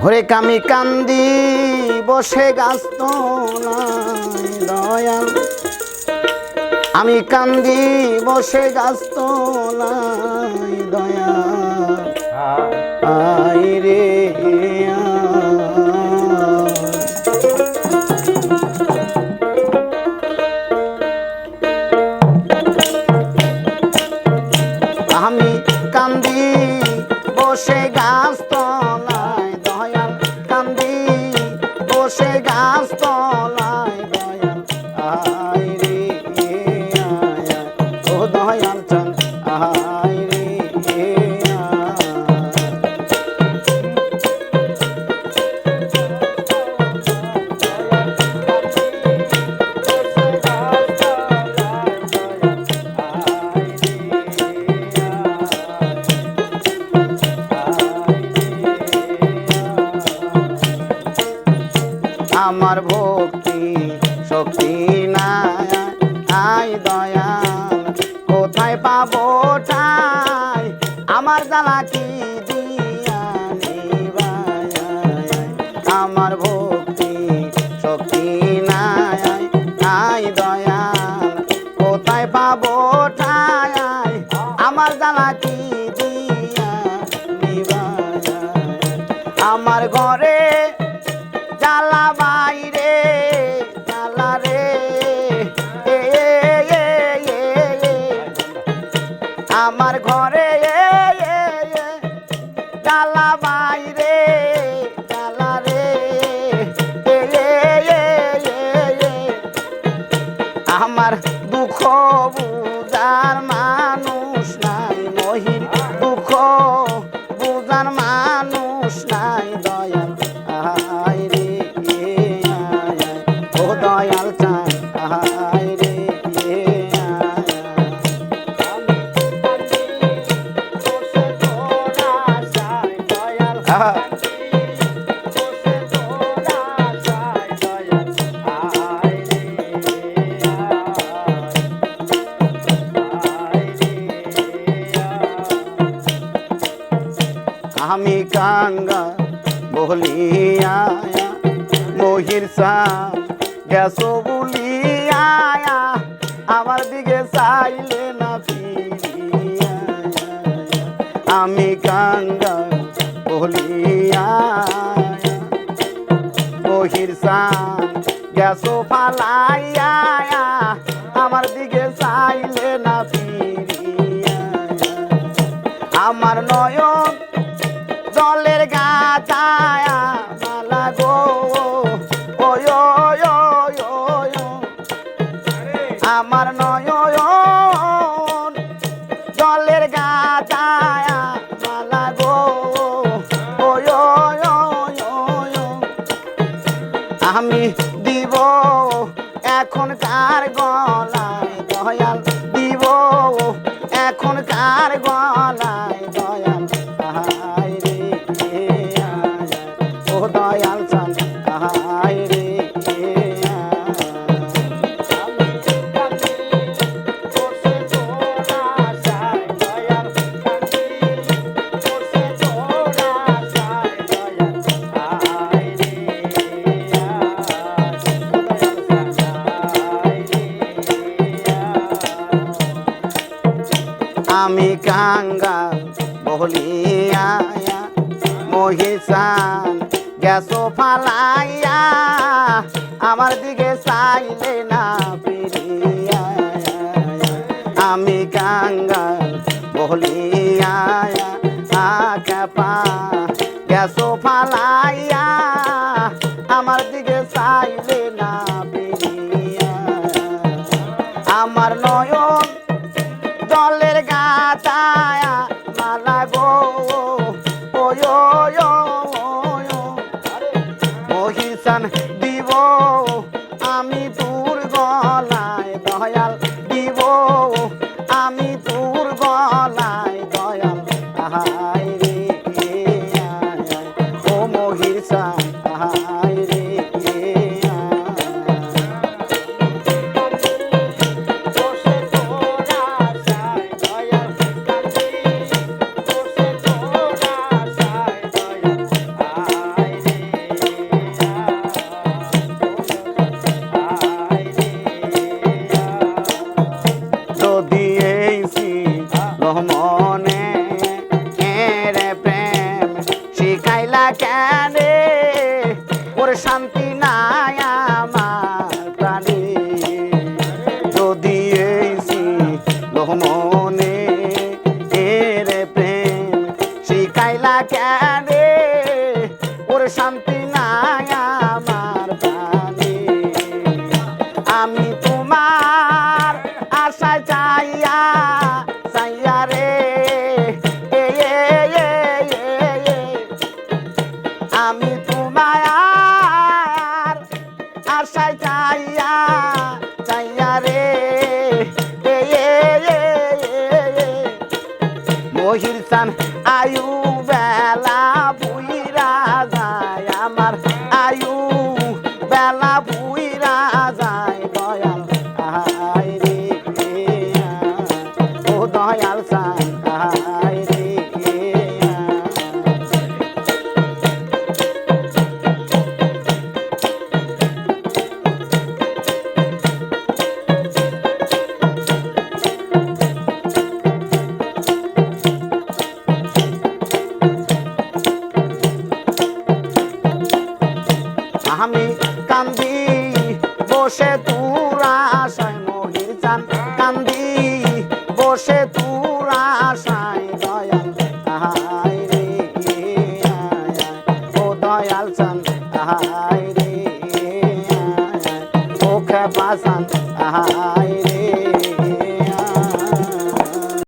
হরে কামি কান্দি বসে গাছ তলায় দয়াল, আমি কান্দি বসে গাছ তলায় দয়াল, আই রে আমি কান্দি বসে গাছ তলায় দয়াল, কান্দি বসে গাছ তলায় দয়াল, আই রে আয় ও দয়াল চান, আই রে আমার ভক্তি শক্তি নাই, আই দয়াল কোথায় পাবো ঠাই, আমার জ্বালা কি দিয়া নিবাই, আমার ভক্তি শক্তি নাই, আই দয়াল কোথায় পাবো ঠাই, আমার জ্বালা কি দিয়া নিবাই, আমার ঘরে জ্বালা বাইরে জ্বালা রে, আমার ঘরে জ্বালা বাইরে জ্বালা রে, আমার দুঃখ বুঝার মানুষ নাই, মহির দুঃখ বুঝার মানুষ নাই দয়াল, আই রে ও দয়াল চান, আই রে আমি কাঙ্গা বলিয়া মহির সান গেছো বলিয়া, আমার দিকে চাইলে না ফিরিয়া, আমি কাঙ্গা বলিয়া মহির সান গেছো ফালাইয়া, আমার দিকে চাইলে না ফিরিয়া, আমার নয়ন জলের গাছায় মালা গো, আমার নয়ন জলের গাছায় মালা গো, আমি দিব এখন কার গলায় দয়াল, দিব এখন কার গলায় দয়াল, আই রে ও দয়াল চান, আই রে আমি কাঙ্গা বলিয়া মহিষান গেছো ফালাইয়া, আমার দিকে চাইলে না ফিরিয়া, আমি কাঙ্গা বলিয়া আকাপা গেছো ফালাইয়া, আমার দিকে চাইলে না ফিরিয়া, আমার নয়ন জলের গাছায় মালা গো, মহিষান দিব আমি তোর গলায় দয়াল, দিব আমি তোর গলায় দয়াল, আই রে ও মহিষান। শিখাইলা কেন ওর শান্তি নাই আমার প্রাণে যদি এই লোহমনে এর প্রেম শিখাইলা কেন ওর শান্তি নাই আমার প্রাণে আমি তোমার আশা চাইয়া চাইয়া রে আমি তোমায়